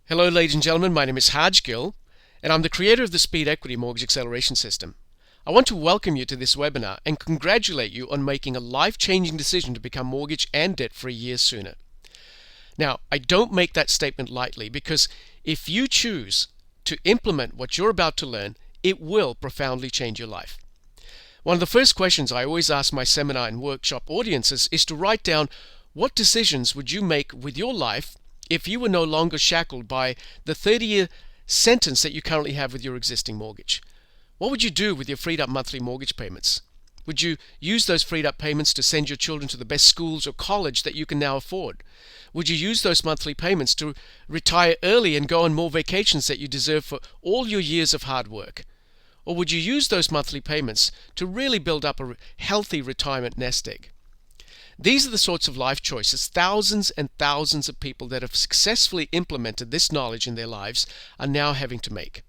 Hello ladies and gentlemen, my name is Harj Gill and I'm the creator of the Speed Equity Mortgage Acceleration System. I want to welcome you to this webinar and congratulate you on making a life-changing decision to become mortgage and debt-free years sooner. Now, I don't make that statement lightly because if you choose to implement what you're about to learn, it will profoundly change your life. One of the first questions I always ask my seminar and workshop audiences is to write down what decisions would you make with your life if you were no longer shackled by the 30-year sentence that you currently have with your existing mortgage. What would you do with your freed up monthly mortgage payments? Would you use those freed up payments to send your children to the best schools or college that you can now afford? Would you use those monthly payments to retire early and go on more vacations that you deserve for all your years of hard work? Or would you use those monthly payments to really build up a healthy retirement nest egg? These are the sorts of life choices thousands and thousands of people that have successfully implemented this knowledge in their lives are now having to make.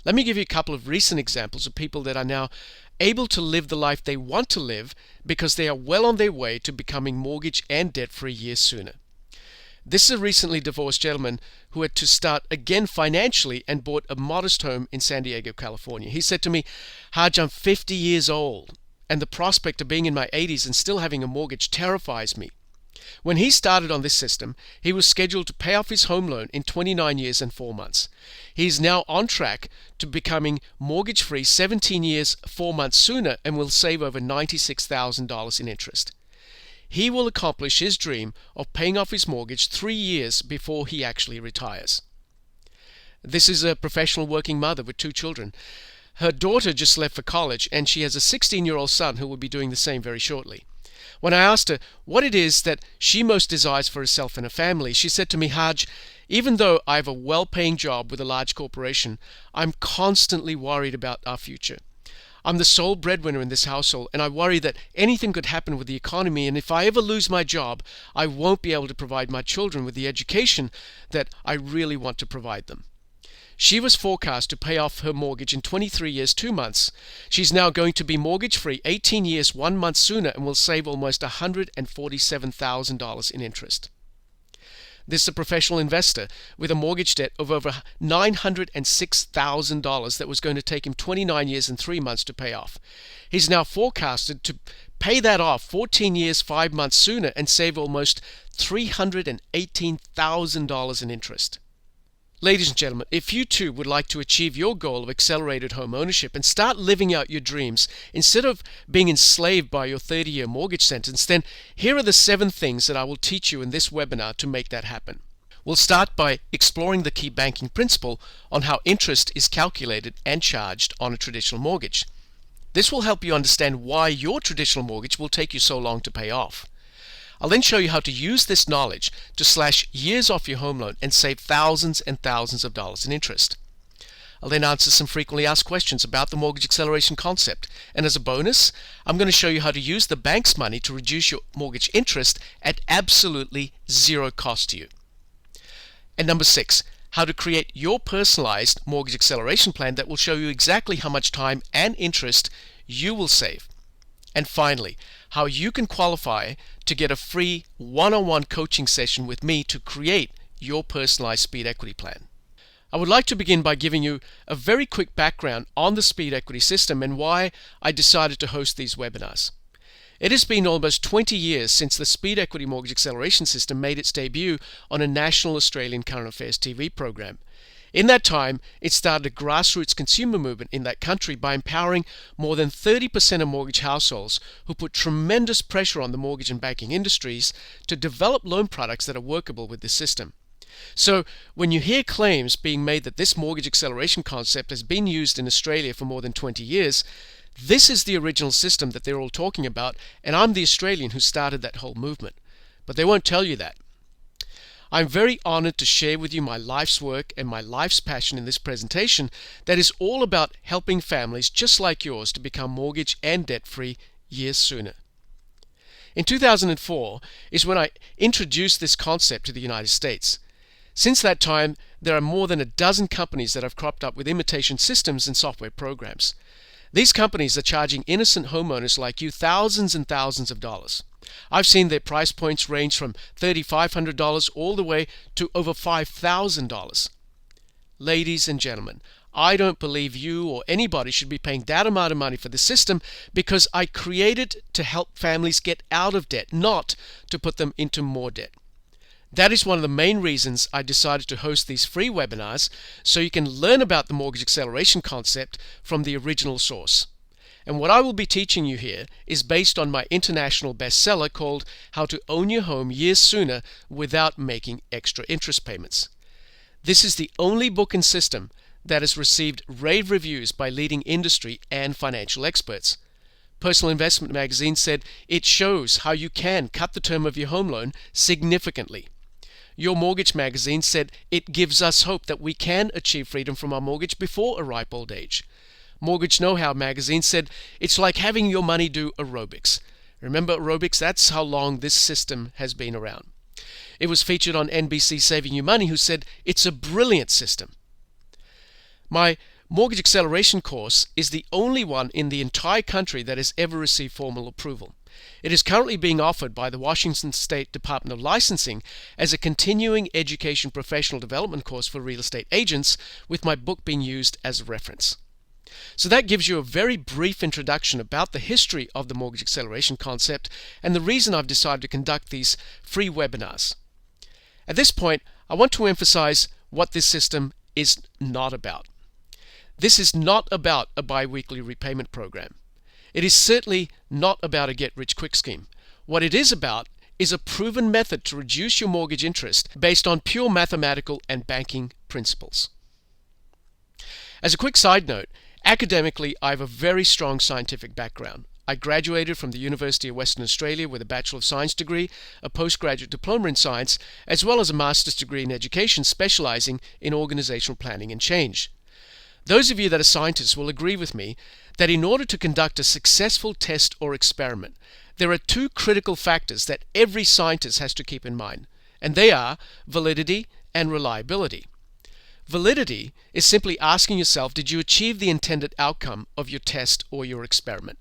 Let me give you a couple of recent examples of people that are now able to live the life they want to live because they are well on their way to becoming mortgage and debt-free years sooner. This is a recently divorced gentleman who had to start again financially and bought a modest home in San Diego, California. He said to me, "Harj, I'm 50 years old, and the prospect of being in my 80s and still having a mortgage terrifies me." When he started on this system, he was scheduled to pay off his home loan in 29 years and 4 months. He is now on track to becoming mortgage-free 17 years, 4 months sooner and will save over $96,000 in interest. He will accomplish his dream of paying off his mortgage 3 years before he actually retires. This is a professional working mother with 2 children. Her daughter just left for college and she has a 16-year-old son who will be doing the same very shortly. When I asked her what it is that she most desires for herself and her family, she said to me, "Harj, even though I have a well-paying job with a large corporation, I'm constantly worried about our future. I'm the sole breadwinner in this household and I worry that anything could happen with the economy, and if I ever lose my job, I won't be able to provide my children with the education that I really want to provide them." She was forecast to pay off her mortgage in 23 years, 2 months. She's now going to be mortgage-free 18 years, 1 month sooner and will save almost $147,000 in interest. This is a professional investor with a mortgage debt of over $906,000 that was going to take him 29 years and 3 months to pay off. He's now forecasted to pay that off 14 years, 5 months sooner and save almost $318,000 in interest. Ladies and gentlemen, if you too would like to achieve your goal of accelerated home ownership and start living out your dreams instead of being enslaved by your 30-year mortgage sentence, then here are the 7 things that I will teach you in this webinar to make that happen. We'll start by exploring the key banking principle on how interest is calculated and charged on a traditional mortgage. This will help you understand why your traditional mortgage will take you so long to pay off. I'll then show you how to use this knowledge to slash years off your home loan and save thousands and thousands of dollars in interest. I'll then answer some frequently asked questions about the mortgage acceleration concept. And as a bonus, I'm going to show you how to use the bank's money to reduce your mortgage interest at absolutely zero cost to you. And number 6, how to create your personalized mortgage acceleration plan that will show you exactly how much time and interest you will save. And finally, how you can qualify to get a free one-on-one coaching session with me to create your personalized Speed Equity plan. I would like to begin by giving you a very quick background on the Speed Equity system and why I decided to host these webinars. It has been almost 20 years since the Speed Equity Mortgage Acceleration System made its debut on a national Australian current affairs TV program. In that time, it started a grassroots consumer movement in that country by empowering more than 30% of mortgage households who put tremendous pressure on the mortgage and banking industries to develop loan products that are workable with this system. So when you hear claims being made that this mortgage acceleration concept has been used in Australia for more than 20 years, this is the original system that they're all talking about, and I'm the Australian who started that whole movement. But they won't tell you that. I'm very honored to share with you my life's work and my life's passion in this presentation that is all about helping families just like yours to become mortgage and debt-free years sooner. In 2004 is when I introduced this concept to the United States. Since that time, there are more than a dozen companies that have cropped up with imitation systems and software programs. These companies are charging innocent homeowners like you thousands and thousands of dollars. I've seen their price points range from $3,500 all the way to over $5,000. Ladies and gentlemen, I don't believe you or anybody should be paying that amount of money for the system, because I created to help families get out of debt, not to put them into more debt. That is one of the main reasons I decided to host these free webinars, so you can learn about the mortgage acceleration concept from the original source. And what I will be teaching you here is based on my international bestseller called How to Own Your Home Years Sooner Without Making Extra Interest Payments. This is the only book and system that has received rave reviews by leading industry and financial experts. Personal Investment Magazine said it shows how you can cut the term of your home loan significantly. Your Mortgage Magazine said it gives us hope that we can achieve freedom from our mortgage before a ripe old age. Mortgage Know-How Magazine said it's like having your money do aerobics. Remember aerobics? That's how long this system has been around. It was featured on NBC Saving You Money, who said it's a brilliant system. My Mortgage Acceleration course is the only one in the entire country that has ever received formal approval. It is currently being offered by the Washington State Department of Licensing as a continuing education professional development course for real estate agents, with my book being used as a reference. So that gives you a very brief introduction about the history of the mortgage acceleration concept and the reason I've decided to conduct these free webinars. At this point, I want to emphasize what this system is not about. This is not about a bi-weekly repayment program. It is certainly not about a get-rich-quick scheme. What it is about is a proven method to reduce your mortgage interest based on pure mathematical and banking principles. As a quick side note, academically, I have a very strong scientific background. I graduated from the University of Western Australia with a Bachelor of Science degree, a postgraduate diploma in science, as well as a master's degree in education specializing in organizational planning and change. Those of you that are scientists will agree with me that in order to conduct a successful test or experiment, there are two critical factors that every scientist has to keep in mind, and they are validity and reliability. Validity is simply asking yourself, did you achieve the intended outcome of your test or your experiment?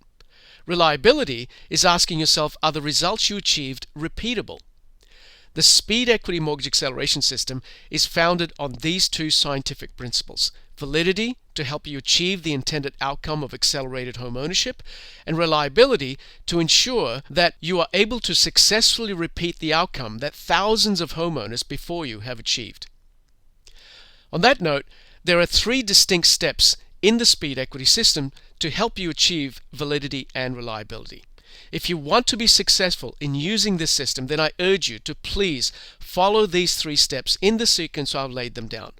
Reliability is asking yourself, are the results you achieved repeatable? The Speed Equity Mortgage Acceleration System is founded on these two scientific principles: validity, to help you achieve the intended outcome of accelerated home ownership, and reliability, to ensure that you are able to successfully repeat the outcome that thousands of homeowners before you have achieved. On that note, there are three distinct steps in the Speed Equity system to help you achieve validity and reliability. If you want to be successful in using this system, then I urge you to please follow these three steps in the sequence I've laid them down.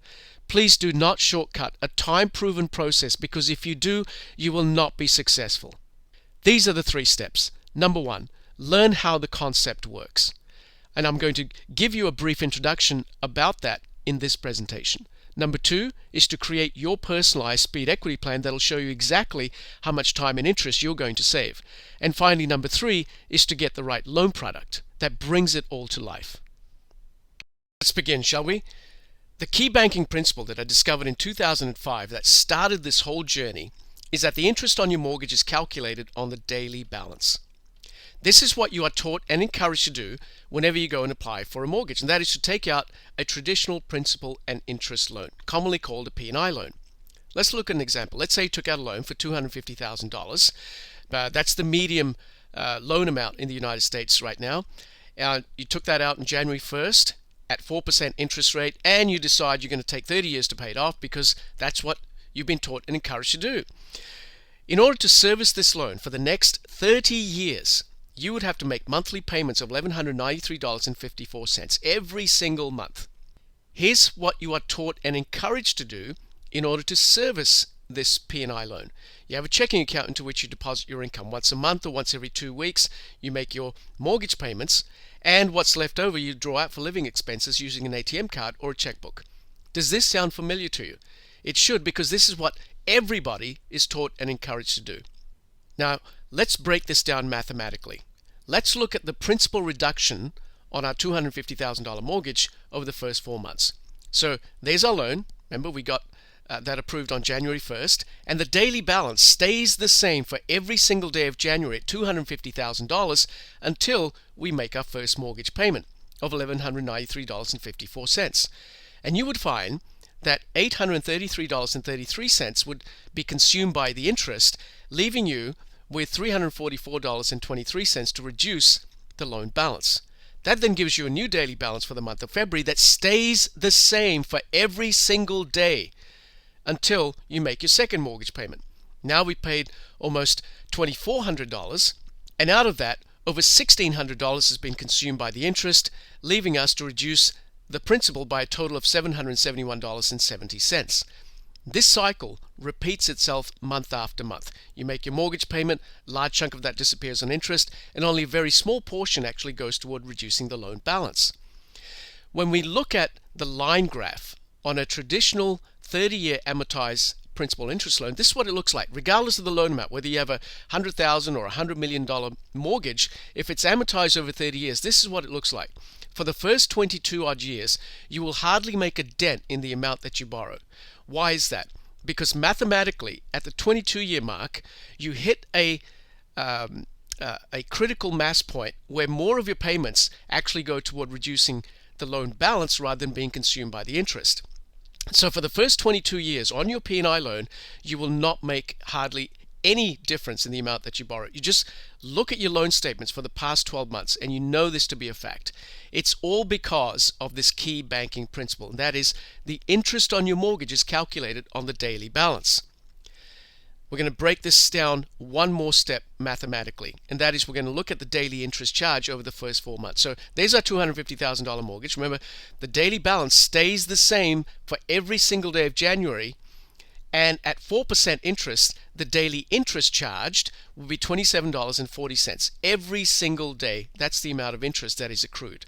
Please do not shortcut a time-proven process, because if you do, you will not be successful. These are the three steps. Number one, learn how the concept works. And I'm going to give you a brief introduction about that in this presentation. Number two is to create your personalized speed equity plan that'll show you exactly how much time and interest you're going to save. And finally, number three is to get the right loan product that brings it all to life. Let's begin, shall we? The key banking principle that I discovered in 2005 that started this whole journey is that the interest on your mortgage is calculated on the daily balance. This is what you are taught and encouraged to do whenever you go and apply for a mortgage, and that is to take out a traditional principal and interest loan, commonly called a P&I loan. Let's look at an example. Let's say you took out a loan for $250,000. That's the medium loan amount in the United States right now. You took that out on January 1st at 4% interest rate, and you decide you're going to take 30 years to pay it off because that's what you've been taught and encouraged to do. In order to service this loan for the next 30 years, you would have to make monthly payments of $1,193.54 every single month. Here's what you are taught and encouraged to do in order to service this P&I loan. You have a checking account into which you deposit your income once a month or once every 2 weeks. You make your mortgage payments, and what's left over you draw out for living expenses using an ATM card or a checkbook. Does this sound familiar to you? It should, because this is what everybody is taught and encouraged to do. Now, let's break this down mathematically. Let's look at the principal reduction on our $250,000 mortgage over the first 4 months. So there's our loan. Remember, we got that approved on January 1st, and the daily balance stays the same for every single day of January at $250,000 until we make our first mortgage payment of $1,193.54. And you would find that $833.33 would be consumed by the interest, leaving you with $344.23 to reduce the loan balance. That then gives you a new daily balance for the month of February that stays the same for every single day until you make your second mortgage payment. Now we paid almost $2,400, and out of that, over $1,600 has been consumed by the interest, leaving us to reduce the principal by a total of $771.70. This cycle repeats itself month after month. You make your mortgage payment, a large chunk of that disappears on interest, and only a very small portion actually goes toward reducing the loan balance. When we look at the line graph on a traditional 30-year amortized principal interest loan, this is what it looks like, regardless of the loan amount, whether you have a $100,000 or $100 million mortgage. If it's amortized over 30 years, this is what it looks like. For the first 22 odd years, you will hardly make a dent in the amount that you borrow. Why is that? Because mathematically, at the 22-year mark, you hit a critical mass point where more of your payments actually go toward reducing the loan balance rather than being consumed by the interest. So for the first 22 years on your P&I loan, you will not make hardly any difference in the amount that you borrow. You just look at your loan statements for the past 12 months and you know this to be a fact. It's all because of this key banking principle, and that is the interest on your mortgage is calculated on the daily balance. We're going to break this down one more step mathematically, and that is we're going to look at the daily interest charge over the first 4 months. So there's our $250,000 mortgage. Remember, the daily balance stays the same for every single day of January, and at 4% interest, the daily interest charged will be $27.40 every single day. That's the amount of interest that is accrued.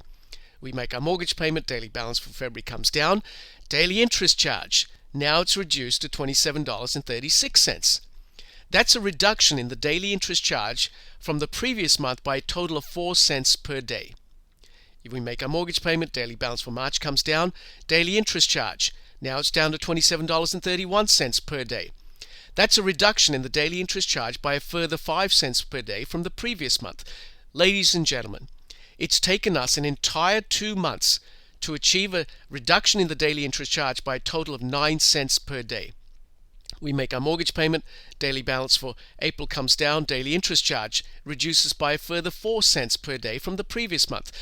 We make our mortgage payment, daily balance for February comes down, daily interest charge, now it's reduced to $27.36. That's a reduction in the daily interest charge from the previous month by a total of 4 cents per day. If we make our mortgage payment, daily balance for March comes down, daily interest charge, now it's down to $27.31 per day. That's a reduction in the daily interest charge by a further 5 cents per day from the previous month. Ladies and gentlemen, it's taken us an entire 2 months to achieve a reduction in the daily interest charge by a total of 9 cents per day. We make our mortgage payment, daily balance for April comes down, daily interest charge reduces by a further 4 cents per day from the previous month.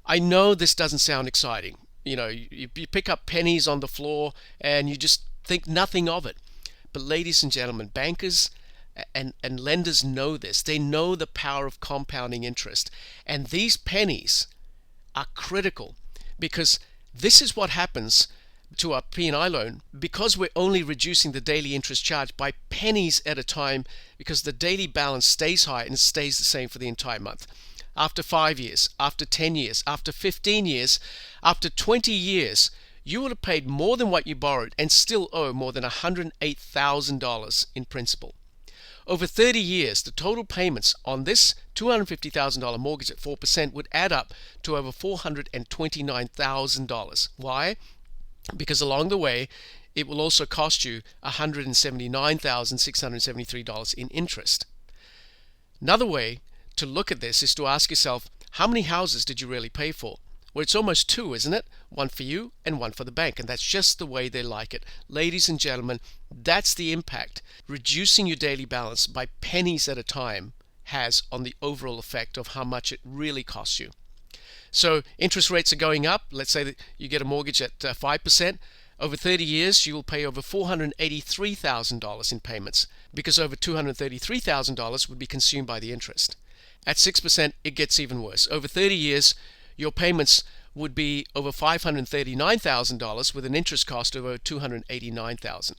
I know this doesn't sound exciting. You know, you pick up pennies on the floor and you just think nothing of it. But ladies and gentlemen, bankers and lenders know this. They know the power of compounding interest. And these pennies are critical because this is what happens to our P&I loan because we're only reducing the daily interest charge by pennies at a time because the daily balance stays high and stays the same for the entire month. After 5 years, after 10 years, after 15 years, after 20 years, you would have paid more than what you borrowed and still owe more than $108,000 in principal. Over 30 years, the total payments on this $250,000 mortgage at 4% would add up to over $429,000. Why? Because along the way, it will also cost you $179,673 in interest. Another way to look at this is to ask yourself, how many houses did you really pay for? Well, it's almost 2, isn't it? 1 for you and 1 for the bank, and that's just the way they like it. Ladies and gentlemen, that's the impact reducing your daily balance by pennies at a time has on the overall effect of how much it really costs you. So interest rates are going up. Let's say that you get a mortgage at 5%. Over 30 years, you will pay over $483,000 in payments because over $233,000 would be consumed by the interest. At 6%, it gets even worse. Over 30 years, your payments would be over $539,000 with an interest cost of over $289,000.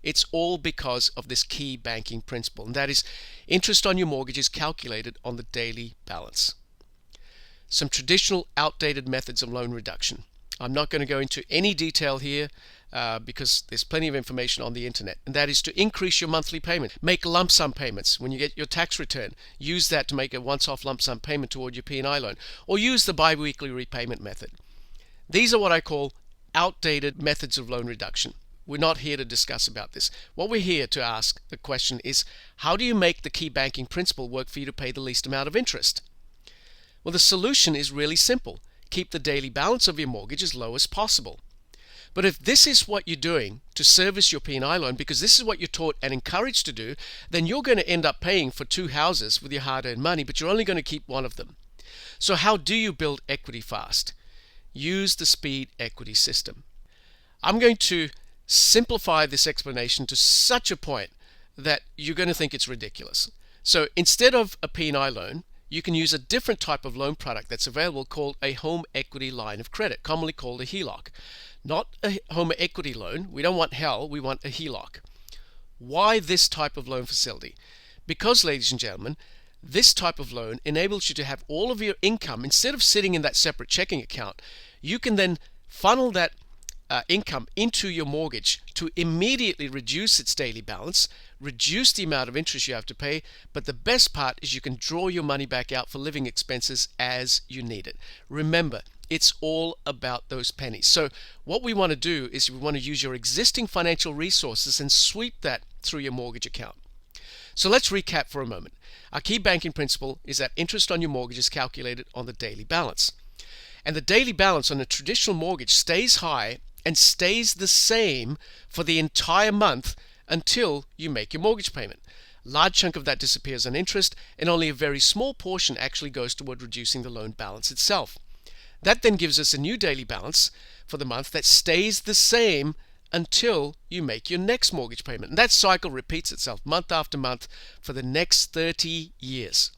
It's all because of this key banking principle, and that is interest on your mortgage is calculated on the daily balance. Some traditional outdated methods of loan reduction. I'm not going to go into any detail here because there's plenty of information on the internet, and that is to increase your monthly payment. Make lump sum payments. When you get your tax return, use that to make a once-off lump sum payment toward your P&I loan, or use the bi-weekly repayment method. These are what I call outdated methods of loan reduction. We're not here to discuss about this. What we're here to ask the question is, how do you make the key banking principle work for you to pay the least amount of interest? Well, the solution is really simple. Keep the daily balance of your mortgage as low as possible. But if this is what you're doing to service your P&I loan, because this is what you're taught and encouraged to do, then you're going to end up paying for 2 houses with your hard-earned money, but you're only going to keep one of them. So how do you build equity fast? Use the speed equity system. I'm going to simplify this explanation to such a point that you're going to think it's ridiculous. So instead of a P&I loan, you can use a different type of loan product that's available called a home equity line of credit, commonly called a HELOC. Not a home equity loan. We don't want HEL, we want a HELOC. Why this type of loan facility? Because, ladies and gentlemen, this type of loan enables you to have all of your income, instead of sitting in that separate checking account, you can then funnel that income into your mortgage to immediately reduce its daily balance, reduce the amount of interest you have to pay, but the best part is you can draw your money back out for living expenses as you need it. Remember, it's all about those pennies. So what we want to do is we want to use your existing financial resources and sweep that through your mortgage account. So let's recap for a moment. Our key banking principle is that interest on your mortgage is calculated on the daily balance. And the daily balance on a traditional mortgage stays high and stays the same for the entire month until you make your mortgage payment. A large chunk of that disappears on interest, and only a very small portion actually goes toward reducing the loan balance itself. That then gives us a new daily balance for the month that stays the same until you make your next mortgage payment. And that cycle repeats itself month after month for the next 30 years.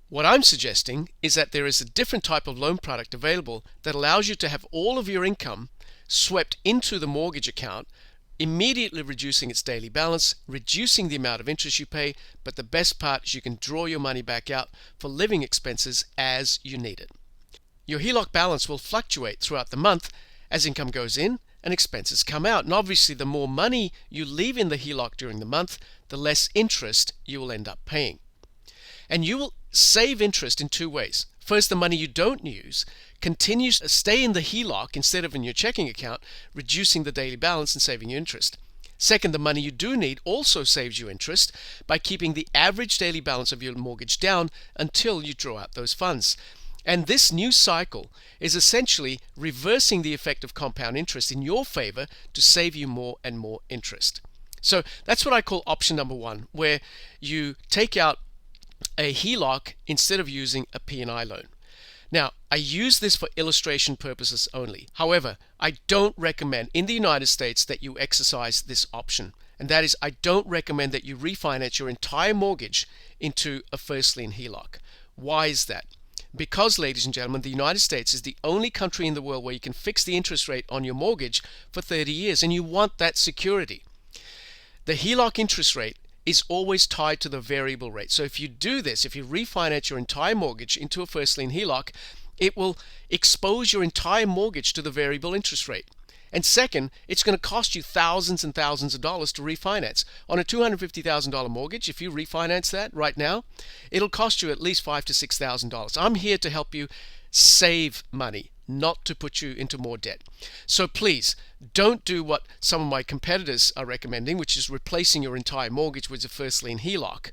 What I'm suggesting is that there is a different type of loan product available that allows you to have all of your income swept into the mortgage account, immediately reducing its daily balance, reducing the amount of interest you pay, but the best part is you can draw your money back out for living expenses as you need it. Your HELOC balance will fluctuate throughout the month as income goes in and expenses come out. And obviously, the more money you leave in the HELOC during the month, the less interest you will end up paying. And you will save interest in 2 ways. First, the money you don't use continues to stay in the HELOC instead of in your checking account, reducing the daily balance and saving you interest. Second, the money you do need also saves you interest by keeping the average daily balance of your mortgage down until you draw out those funds. And this new cycle is essentially reversing the effect of compound interest in your favor to save you more and more interest. So that's what I call option number 1, where you take out a HELOC instead of using a P&I loan. Now, I use this for illustration purposes only. However, I don't recommend in the United States that you exercise this option. And that is, I don't recommend that you refinance your entire mortgage into a first lien HELOC. Why is that? Because, ladies and gentlemen, the United States is the only country in the world where you can fix the interest rate on your mortgage for 30 years, and you want that security. The HELOC interest rate is always tied to the variable rate. So if you do this, if you refinance your entire mortgage into a first lien HELOC, it will expose your entire mortgage to the variable interest rate. And second, it's going to cost you thousands and thousands of dollars to refinance. On a $250,000 mortgage, if you refinance that right now, it'll cost you at least $5,000 to $6,000. I'm here to help you save money, not to put you into more debt. So please, don't do what some of my competitors are recommending, which is replacing your entire mortgage with a first lien HELOC,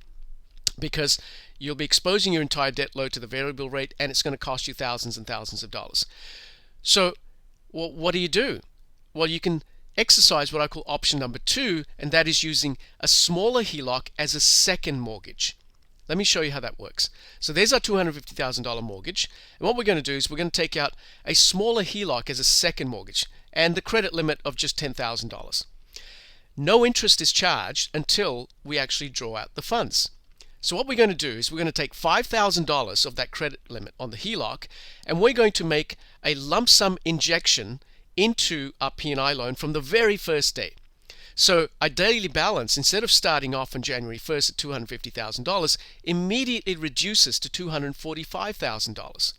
because you'll be exposing your entire debt load to the variable rate, and it's going to cost you thousands and thousands of dollars. So what do? Well, you can exercise what I call option number 2, and that is using a smaller HELOC as a second mortgage. Let me show you how that works. So there's our $250,000 mortgage, and what we're going to do is we're going to take out a smaller HELOC as a second mortgage, and the credit limit of just $10,000. No interest is charged until we actually draw out the funds. So what we're going to do is we're going to take $5,000 of that credit limit on the HELOC, and we're going to make a lump sum injection into our P&I loan from the very first day. So our daily balance, instead of starting off on January 1st at $250,000, immediately reduces to $245,000.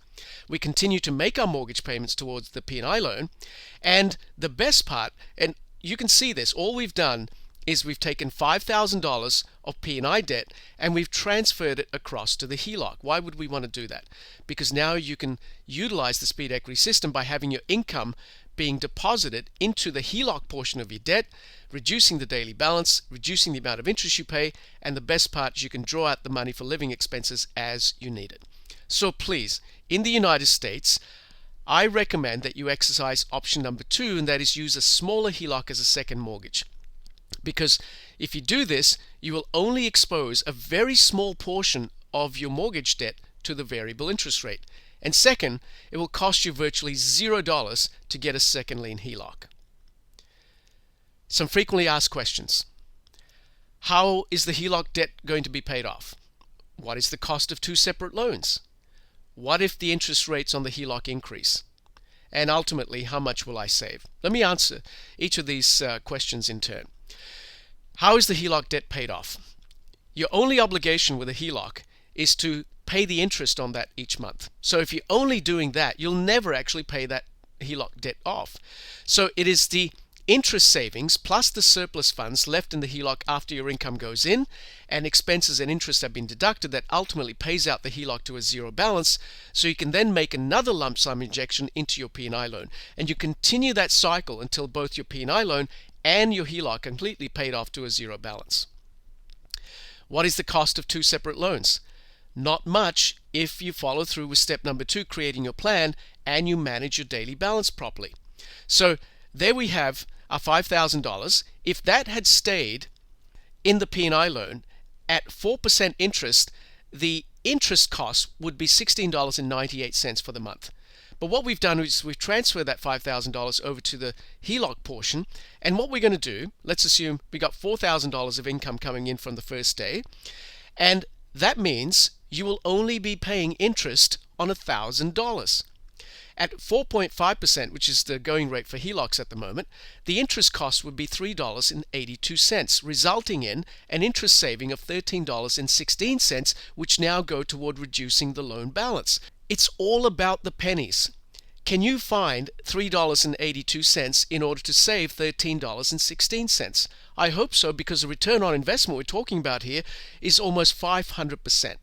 We continue to make our mortgage payments towards the P&I loan, and the best part, and you can see this, all we've done is we've taken $5,000 of P&I debt and we've transferred it across to the HELOC. Why would we want to do that? Because now you can utilize the speed equity system by having your income being deposited into the HELOC portion of your debt, reducing the daily balance, reducing the amount of interest you pay, and the best part is you can draw out the money for living expenses as you need it. So please, in the United States, I recommend that you exercise option number 2, and that is use a smaller HELOC as a second mortgage. Because if you do this, you will only expose a very small portion of your mortgage debt to the variable interest rate. And second, it will cost you virtually $0 to get a second lien HELOC. Some frequently asked questions. How is the HELOC debt going to be paid off? What is the cost of 2 separate loans? What if the interest rates on the HELOC increase? And ultimately, how much will I save? Let me answer each of these questions in turn. How is the HELOC debt paid off? Your only obligation with a HELOC is to pay the interest on that each month. So if you're only doing that, you'll never actually pay that HELOC debt off. So it is the interest savings plus the surplus funds left in the HELOC after your income goes in and expenses and interest have been deducted that ultimately pays out the HELOC to a zero balance, so you can then make another lump sum injection into your P&I loan, and you continue that cycle until both your P&I loan and your HELOC are completely paid off to a zero balance. What is the cost of 2 separate loans? Not much if you follow through with step number 2, creating your plan, and you manage your daily balance properly. So there we have our $5,000. If that had stayed in the P&I loan at 4% interest, the interest cost would be $16.98 for the month. But what we've done is we've transferred that $5,000 over to the HELOC portion, and what we're going to do, let's assume we got $4,000 of income coming in from the first day, and that means you will only be paying interest on $1,000. At 4.5%, which is the going rate for HELOCs at the moment, the interest cost would be $3.82, resulting in an interest saving of $13.16, which now go toward reducing the loan balance. It's all about the pennies. Can you find $3.82 in order to save $13.16? I hope so, because the return on investment we're talking about here is almost 500%.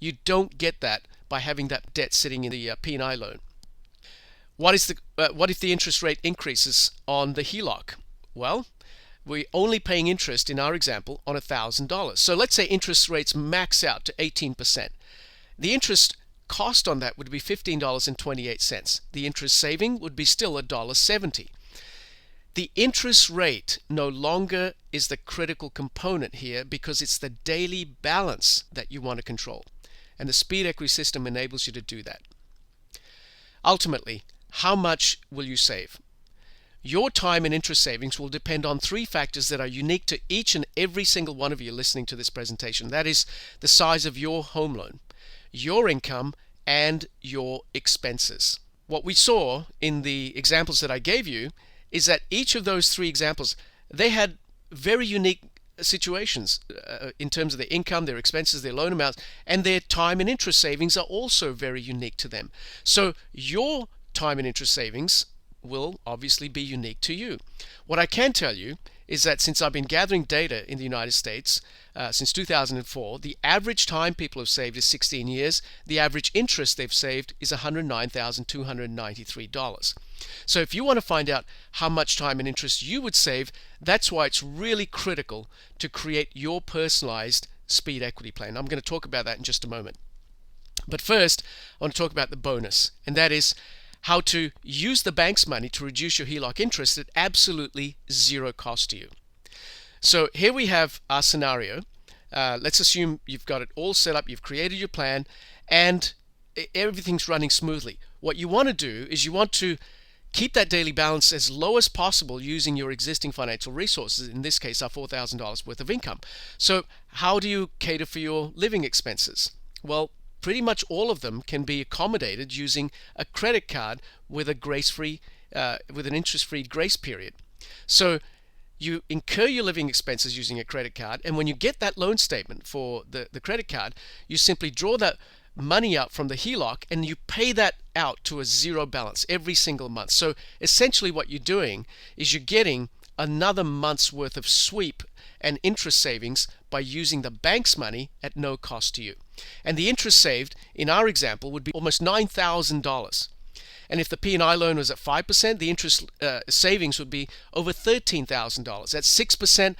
You don't get that by having that debt sitting in the P&I loan. What if the interest rate increases on the HELOC? Well, we're only paying interest in our example on $1,000. So let's say interest rates max out to 18%. The interest cost on that would be $15.28. The interest saving would be still $1.70. The interest rate no longer is the critical component here, because it's the daily balance that you want to control. And the speed equity system enables you to do that. Ultimately, how much will you save? Your time and interest savings will depend on 3 factors that are unique to each and every single one of you listening to this presentation. That is the size of your home loan, your income, and your expenses. What we saw in the examples that I gave you is that each of those 3 examples, they had very unique situations in terms of their income, their expenses, their loan amounts, and their time and interest savings are also very unique to them. So your time and interest savings will obviously be unique to you. What I can tell you is that since I've been gathering data in the United States since 2004, the average time people have saved is 16 years. The average interest they've saved is $109,293. So if you want to find out how much time and interest you would save, that's why it's really critical to create your personalized speed equity plan. I'm going to talk about that in just a moment. But first, I want to talk about the bonus, and that is how to use the bank's money to reduce your HELOC interest at absolutely zero cost to you. So here we have our scenario. Let's assume you've got it all set up, you've created your plan, and everything's running smoothly. What you want to do is you want to keep that daily balance as low as possible using your existing financial resources, in this case our $4,000 worth of income. So how do you cater for your living expenses? Well, pretty much all of them can be accommodated using a credit card with a with an interest-free grace period. So you incur your living expenses using a credit card, and when you get that loan statement for the credit card, you simply draw that money out from the HELOC and you pay that out to a zero balance every single month. So essentially what you're doing is you're getting another month's worth of sweep and interest savings by using the bank's money at no cost to you. And the interest saved in our example would be almost $9,000. And if the P&I loan was at 5%, the interest savings would be over $13,000. At 6%,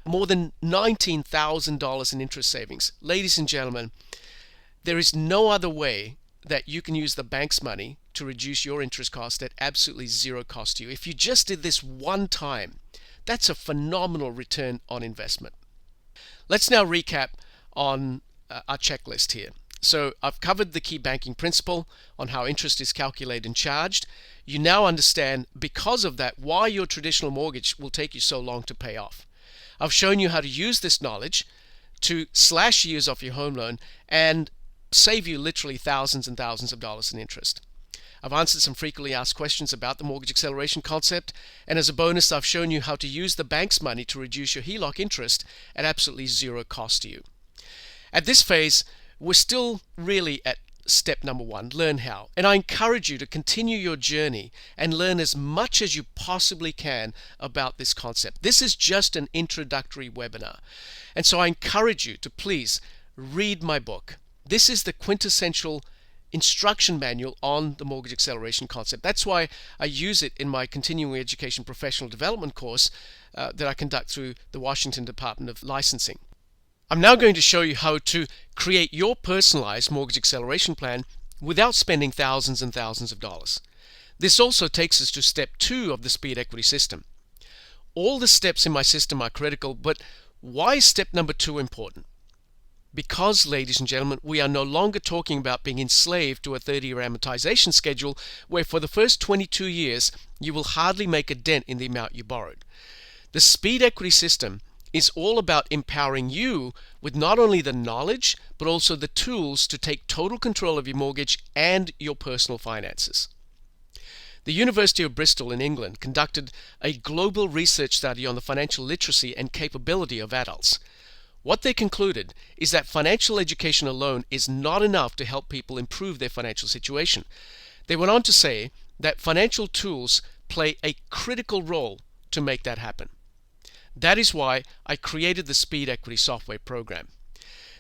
more than $19,000 in interest savings. Ladies and gentlemen, there is no other way that you can use the bank's money to reduce your interest cost at absolutely zero cost to you. If you just did this one time, that's a phenomenal return on investment. Let's now recap on our checklist here. So I've covered the key banking principle on how interest is calculated and charged. You now understand, because of that, why your traditional mortgage will take you so long to pay off. I've shown you how to use this knowledge to slash years off your home loan and save you literally thousands and thousands of dollars in interest. I've answered some frequently asked questions about the mortgage acceleration concept, and as a bonus, I've shown you how to use the bank's money to reduce your HELOC interest at absolutely zero cost to you. At this phase, we're still really at step number 1, learn how. And I encourage you to continue your journey and learn as much as you possibly can about this concept. This is just an introductory webinar. And so I encourage you to please read my book. This is the quintessential instruction manual on the mortgage acceleration concept. That's why I use it in my continuing education professional development course that I conduct through the Washington Department of Licensing. I'm now going to show you how to create your personalized mortgage acceleration plan without spending thousands and thousands of dollars. This also takes us to step 2 of the speed equity system. All the steps in my system are critical, but why is step number 2 important? Because, ladies and gentlemen, we are no longer talking about being enslaved to a 30-year amortization schedule where for the first 22 years you will hardly make a dent in the amount you borrowed. The speed equity system is all about empowering you with not only the knowledge but also the tools to take total control of your mortgage and your personal finances. The University of Bristol in England conducted a global research study on the financial literacy and capability of adults. What they concluded is that financial education alone is not enough to help people improve their financial situation. They went on to say that financial tools play a critical role to make that happen. That is why I created the Speed Equity software program.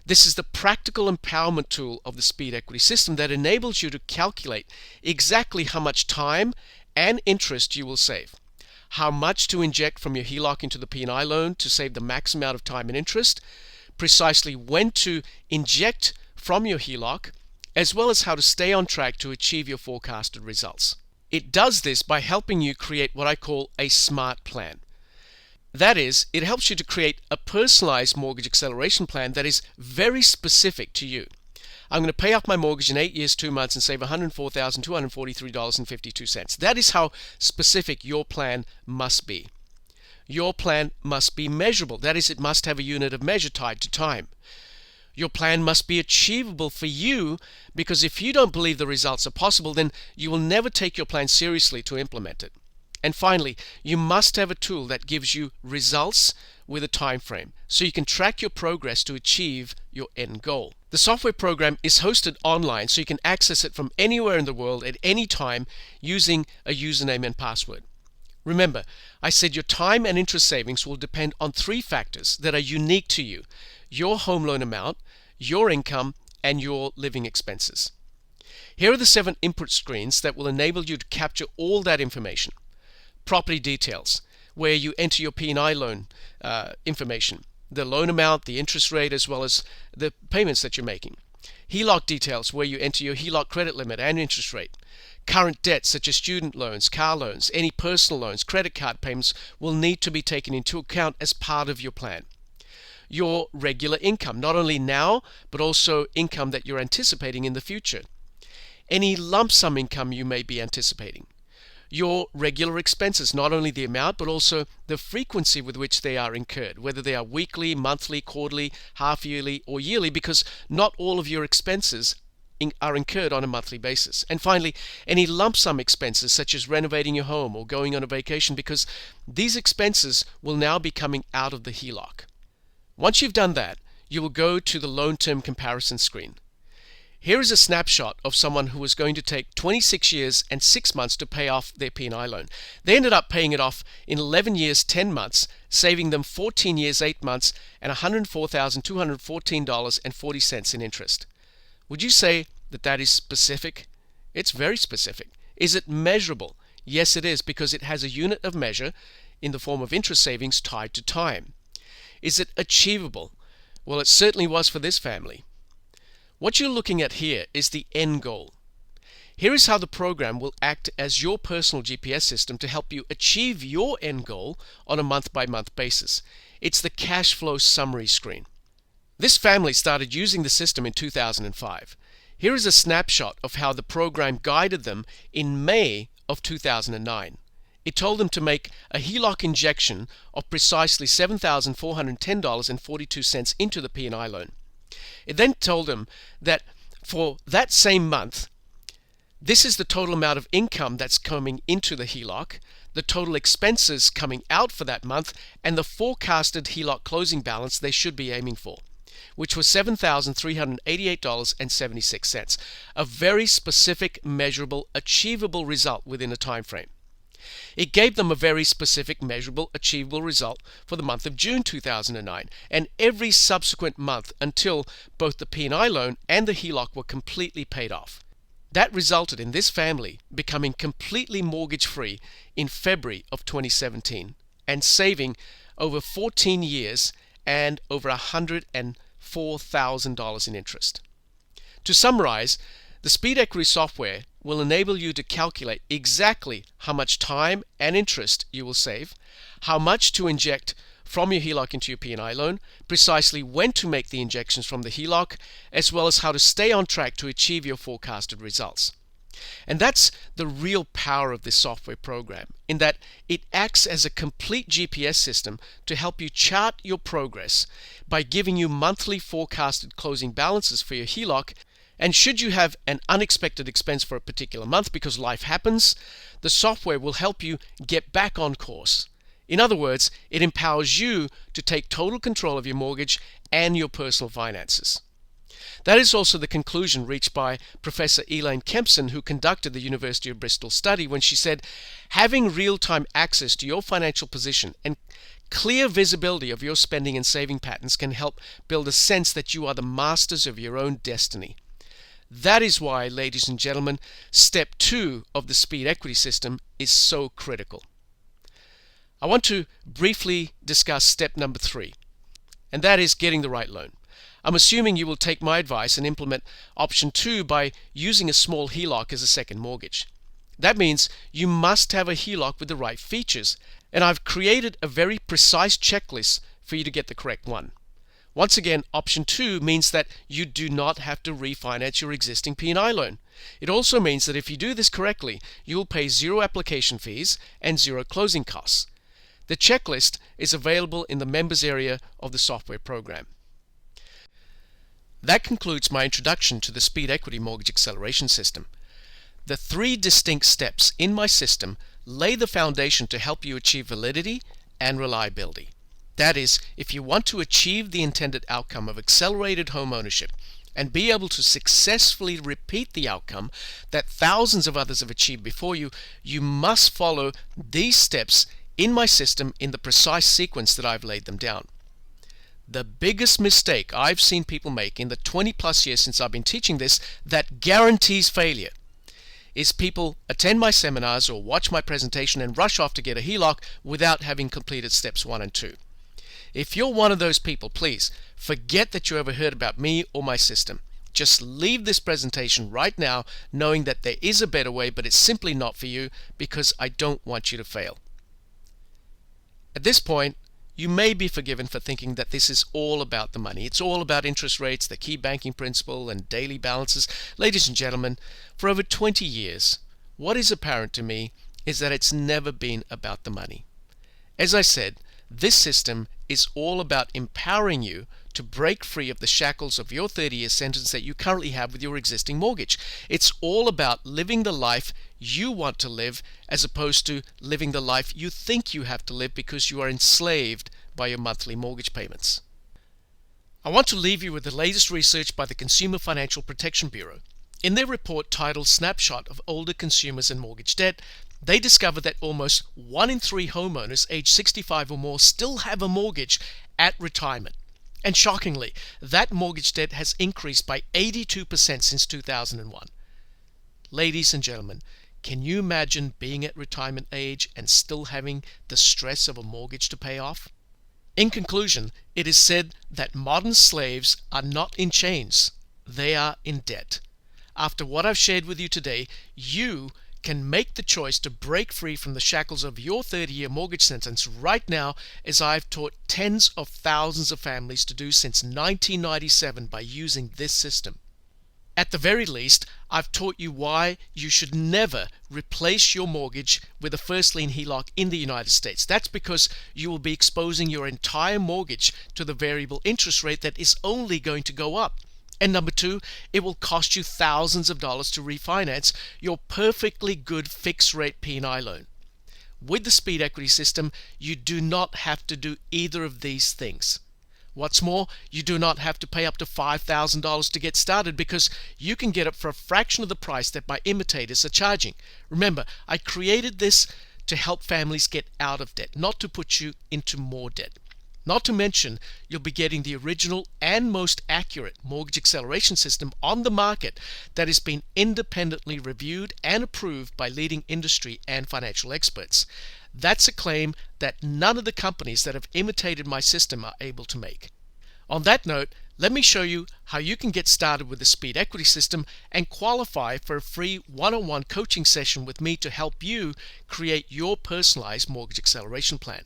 This is the practical empowerment tool of the Speed Equity system that enables you to calculate exactly how much time and interest you will save, how much to inject from your HELOC into the P&I loan to save the max amount of time and interest, precisely when to inject from your HELOC, as well as how to stay on track to achieve your forecasted results. It does this by helping you create what I call a smart plan. That is, it helps you to create a personalized mortgage acceleration plan that is very specific to you. I'm going to pay off my mortgage in 8 years, 2 months and save $104,243.52. That is how specific your plan must be. Your plan must be measurable. That is, it must have a unit of measure tied to time. Your plan must be achievable for you, because if you don't believe the results are possible, then you will never take your plan seriously to implement it. And finally, you must have a tool that gives you results with a time frame, so you can track your progress to achieve your end goal. The software program is hosted online, so you can access it from anywhere in the world at any time using a username and password. Remember, I said your time and interest savings will depend on 3 factors that are unique to you: your home loan amount, your income, and your living expenses. Here are the 7 input screens that will enable you to capture all that information. Property details, where you enter your P&I loan information, the loan amount, the interest rate, as well as the payments that you're making. HELOC details, where you enter your HELOC credit limit and interest rate. Current debts such as student loans, car loans, any personal loans, credit card payments will need to be taken into account as part of your plan. Your regular income, not only now, but also income that you're anticipating in the future. Any lump sum income you may be anticipating. Your regular expenses, not only the amount, but also the frequency with which they are incurred, whether they are weekly, monthly, quarterly, half-yearly, or yearly, because not all of your expenses are incurred on a monthly basis. And finally, any lump sum expenses, such as renovating your home or going on a vacation, because these expenses will now be coming out of the HELOC. Once you've done that, you will go to the loan term comparison screen. Here is a snapshot of someone who was going to take 26 years and 6 months to pay off their P&I loan. They ended up paying it off in 11 years, 10 months, saving them 14 years, 8 months, and $104,214.40 in interest. Would you say that that is specific? It's very specific. Is it measurable? Yes, it is, because it has a unit of measure in the form of interest savings tied to time. Is it achievable? Well, it certainly was for this family. What you're looking at here is the end goal. Here is how the program will act as your personal GPS system to help you achieve your end goal on a month-by-month basis. It's the cash flow summary screen. This family started using the system in 2005. Here is a snapshot of how the program guided them in May of 2009. It told them to make a HELOC injection of precisely $7,410.42 into the P&I loan. It then told them that for that same month, this is the total amount of income that's coming into the HELOC, the total expenses coming out for that month, and the forecasted HELOC closing balance they should be aiming for, which was $7,388.76, a very specific, measurable, achievable result within a time frame. It gave them a very specific, measurable, achievable result for the month of June 2009 and every subsequent month until both the P&I loan and the HELOC were completely paid off. That resulted in this family becoming completely mortgage-free in February of 2017 and saving over 14 years and over $104,000 in interest. To summarize, the Speed Equity software will enable you to calculate exactly how much time and interest you will save, how much to inject from your HELOC into your P&I loan, precisely when to make the injections from the HELOC, as well as how to stay on track to achieve your forecasted results. And that's the real power of this software program, in that it acts as a complete GPS system to help you chart your progress by giving you monthly forecasted closing balances for your HELOC. And should you have an unexpected expense for a particular month because life happens, the software will help you get back on course. In other words, it empowers you to take total control of your mortgage and your personal finances. That is also the conclusion reached by Professor Elaine Kempson, who conducted the University of Bristol study, when she said, having real-time access to your financial position and clear visibility of your spending and saving patterns can help build a sense that you are the masters of your own destiny. That is why, ladies and gentlemen, step 2 of the Speed Equity system is so critical. I want to briefly discuss step number 3, and that is getting the right loan. I'm assuming you will take my advice and implement option 2 by using a small HELOC as a second mortgage. That means you must have a HELOC with the right features, and I've created a very precise checklist for you to get the correct one. Once again, option 2 means that you do not have to refinance your existing P&I loan. It also means that if you do this correctly, you will pay 0 application fees and 0 closing costs. The checklist is available in the members area of the software program. That concludes my introduction to the Speed Equity Mortgage Acceleration System. The 3 distinct steps in my system lay the foundation to help you achieve validity and reliability. That is, if you want to achieve the intended outcome of accelerated home ownership and be able to successfully repeat the outcome that thousands of others have achieved before you, you must follow these steps in my system in the precise sequence that I've laid them down. The biggest mistake I've seen people make in the 20+ years since I've been teaching this that guarantees failure is people attend my seminars or watch my presentation and rush off to get a HELOC without having completed steps 1 and 2. If you're one of those people, please forget that you ever heard about me or my system. Just leave this presentation right now knowing that there is a better way, but it's simply not for you because I don't want you to fail. At this point, you may be forgiven for thinking that this is all about the money. It's all about interest rates, the key banking principle, and daily balances. Ladies and gentlemen, for over 20 years, what is apparent to me is that it's never been about the money. As I said, this system is all about empowering you to break free of the shackles of your 30-year sentence that you currently have with your existing mortgage. It's all about living the life you want to live as opposed to living the life you think you have to live because you are enslaved by your monthly mortgage payments. I want to leave you with the latest research by the Consumer Financial Protection Bureau. In their report titled Snapshot of Older Consumers and Mortgage Debt, they discovered that almost 1 in 3 homeowners aged 65 or more still have a mortgage at retirement. And shockingly, that mortgage debt has increased by 82% since 2001. Ladies and gentlemen, Can you imagine being at retirement age and still having the stress of a mortgage to pay off? In conclusion, it is said that modern slaves are not in chains, they are in debt. After what I've shared with you today, you can make the choice to break free from the shackles of your 30-year mortgage sentence right now, as I've taught tens of thousands of families to do since 1997 by using this system. At the very least, I've taught you why you should never replace your mortgage with a first lien HELOC in the United States. That's because you will be exposing your entire mortgage to the variable interest rate that is only going to go up. And number two, it will cost you thousands of dollars to refinance your perfectly good fixed rate P&I loan. With the speed equity system, you do not have to do either of these things. What's more, you do not have to pay up to $5,000 to get started, because you can get it for a fraction of the price that my imitators are charging. Remember, I created this to help families get out of debt, not to put you into more debt. Not to mention, you'll be getting the original and most accurate mortgage acceleration system on the market that has been independently reviewed and approved by leading industry and financial experts. That's a claim that none of the companies that have imitated my system are able to make. On that note, let me show you how you can get started with the speed equity system and qualify for a free one-on-one coaching session with me to help you create your personalized mortgage acceleration plan.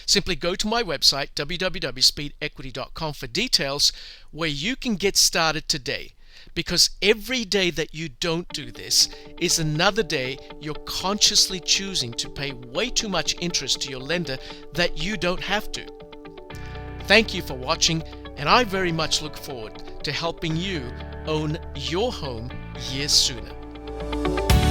Simply go to my website, www.speedequity.com, for details where you can get started today. Because every day that you don't do this is another day you're consciously choosing to pay way too much interest to your lender that you don't have to. Thank you for watching, and I very much look forward to helping you own your home years sooner.